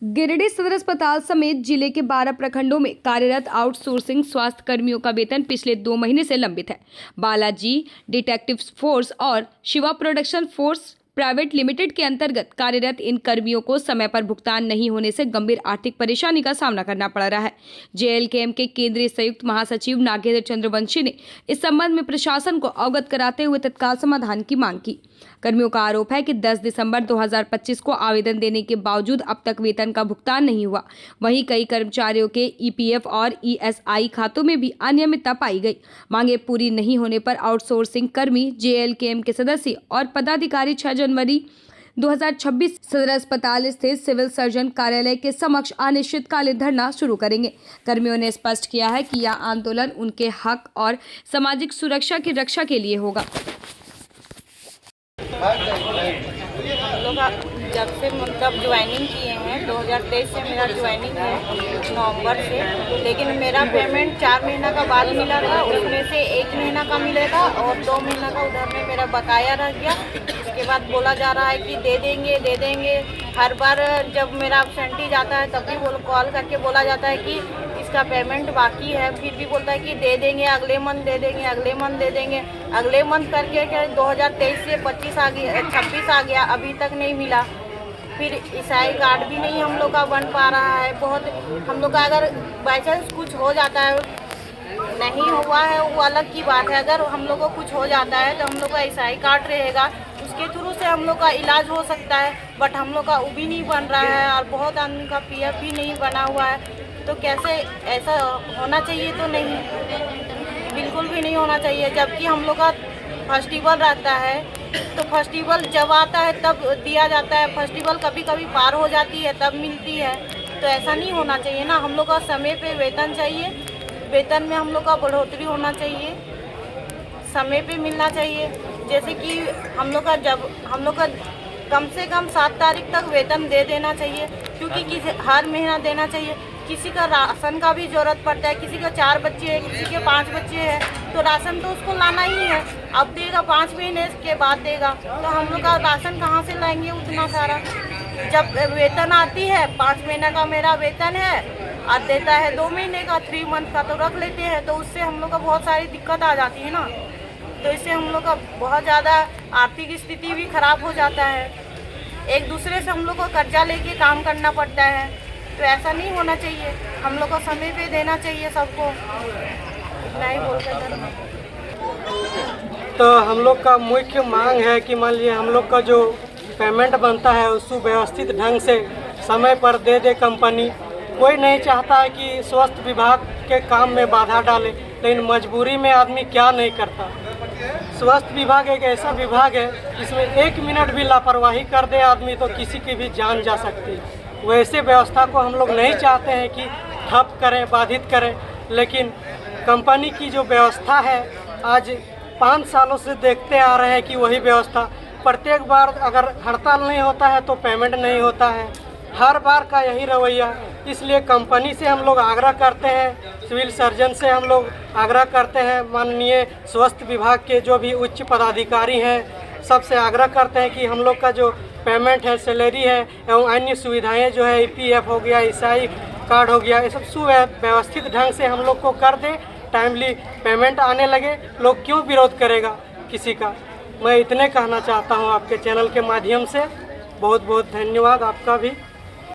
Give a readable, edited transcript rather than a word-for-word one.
गिरिडीह सदर अस्पताल समेत जिले के 12 प्रखंडों में कार्यरत आउटसोर्सिंग स्वास्थ्य कर्मियों का वेतन पिछले 2 महीने से लंबित है। बालाजी डिटेक्टिव फोर्स और Shiva production force private limited के अंतर्गत कार्यरत इन कर्मियों को समय पर भुगतान नहीं होने से गंभीर आर्थिक परेशानी का सामना करना पड़ रहा है। जेएलकेएम के केंद्रीय संयुक्त महासचिव नागेंद्र चंद्रवंशी ने इस संबंध में प्रशासन को अवगत कराते हुए तत्काल समाधान की मांग की। कर्मियों का आरोप है कि 10 दिसंबर 2025 को आवेदन देने के बावजूद अब तक वेतन का भुगतान नहीं हुआ। वहीं कई कर्मचारियों के ईपीएफ और ईएसआई खातों में भी अनियमितता पाई गई। मांगे पूरी नहीं होने पर आउटसोर्सिंग कर्मी, जेएलकेएम के सदस्य और पदाधिकारी 6 जनवरी 2026 सदर अस्पताल स्थित सिविल सर्जन कार्यालय के समक्ष अनिश्चितकालीन धरना शुरू करेंगे। कर्मियों ने स्पष्ट किया है कि यह आंदोलन उनके हक और सामाजिक सुरक्षा की रक्षा के लिए होगा। लोग जब से मतलब ज्वाइनिंग किए हैं 2023 से मेरा ज्वाइनिंग है नवंबर से, लेकिन मेरा पेमेंट 4 महीना का बाद मिला था। उसमें से 1 महीना का मिलेगा और 2 महीना का उधर में मेरा बकाया रह गया। उसके बाद बोला जा रहा है कि दे देंगे। हर बार जब मेरा एब्सेंटी जाता है तब भी कॉल करके बोला जाता है कि इसका पेमेंट बाकी है, फिर भी बोलता है कि दे देंगे, अगले मंथ दे देंगे, अगले मंथ दे देंगे। अगले मंथ करके 2023 से 26 आ गया, अभी तक नहीं मिला। फिर ईसाई कार्ड भी नहीं हम लोग का बन पा रहा है। बहुत हम लोग का अगर बाई चांस कुछ हो जाता है, नहीं हुआ है वो अलग की बात है। अगर हम लोग को कुछ हो जाता है तो हम लोग का ईसाई कार्ड रहेगा, उसके थ्रू से हम लोग का इलाज हो सकता है। बट हम लोग का वो भी नहीं बन रहा है और बहुत आदमी का पीएफ भी नहीं बना हुआ है। तो कैसे ऐसा होना चाहिए? तो नहीं, बिल्कुल भी नहीं होना चाहिए। जबकि हम लोग का फेस्टिवल रहता है तो फेस्टिवल जब आता है तब दिया जाता है। फेस्टिवल कभी कभी पार हो जाती है तब मिलती है, तो ऐसा नहीं होना चाहिए ना। हम लोग का समय पे वेतन चाहिए, वेतन में हम लोग का बढ़ोतरी होना चाहिए, समय पे मिलना चाहिए। जैसे कि हम लोग का कम से कम 7 तारीख तक वेतन दे देना चाहिए, क्योंकि हर महीना देना चाहिए। किसी का राशन का भी ज़रूरत पड़ता है, किसी का 4 बच्चे हैं, किसी के 5 बच्चे हैं, तो राशन तो उसको लाना ही है। अब देगा 5 महीने के बाद देगा, तो हम लोग का राशन कहाँ से लाएंगे उतना सारा? जब वेतन आती है 5 महीने का मेरा वेतन है और देता है 2 महीने का, 3 मंथ का तो रख लेते हैं, तो उससे हम लोग का बहुत सारी दिक्कत आ जाती है ना। तो इससे हम लोग का बहुत ज़्यादा आर्थिक स्थिति भी खराब हो जाता है। एक दूसरे से हम लोग को कर्जा लेके काम करना पड़ता है, तो ऐसा नहीं होना चाहिए। हम लोग को समय पे देना चाहिए सबको। इतना ही बोलकर तो हम लोग का मुख्य मांग है कि मान लीजिए हम लोग का जो पेमेंट बनता है उसको व्यवस्थित ढंग से समय पर दे दे कंपनी। कोई नहीं चाहता है कि स्वास्थ्य विभाग के काम में बाधा डाले, लेकिन मजबूरी में आदमी क्या नहीं करता। स्वास्थ्य विभाग एक ऐसा विभाग है जिसमें 1 मिनट भी लापरवाही कर दे आदमी तो किसी की भी जान जा सकती है। वैसे व्यवस्था को हम लोग नहीं चाहते हैं कि ठप करें, बाधित करें, लेकिन कंपनी की जो व्यवस्था है आज 5 सालों से देखते आ रहे हैं कि वही व्यवस्था। प्रत्येक बार अगर हड़ताल नहीं होता है तो पेमेंट नहीं होता है, हर बार का यही रवैया। इसलिए कंपनी से हम लोग आग्रह करते हैं, सिविल सर्जन से हम लोग आग्रह करते हैं, माननीय स्वास्थ्य विभाग के जो भी उच्च पदाधिकारी हैं सबसे आग्रह करते हैं कि हम लोग का जो पेमेंट है, सैलरी है एवं अन्य सुविधाएं जो है, ईपीएफ हो गया, ईसाई कार्ड हो गया, ये सब सुव्यवस्थित ढंग से हम लोग को कर दे, टाइमली पेमेंट आने लगे। लोग क्यों विरोध करेगा किसी का? मैं इतने कहना चाहता हूँ आपके चैनल के माध्यम से। बहुत बहुत धन्यवाद आपका भी।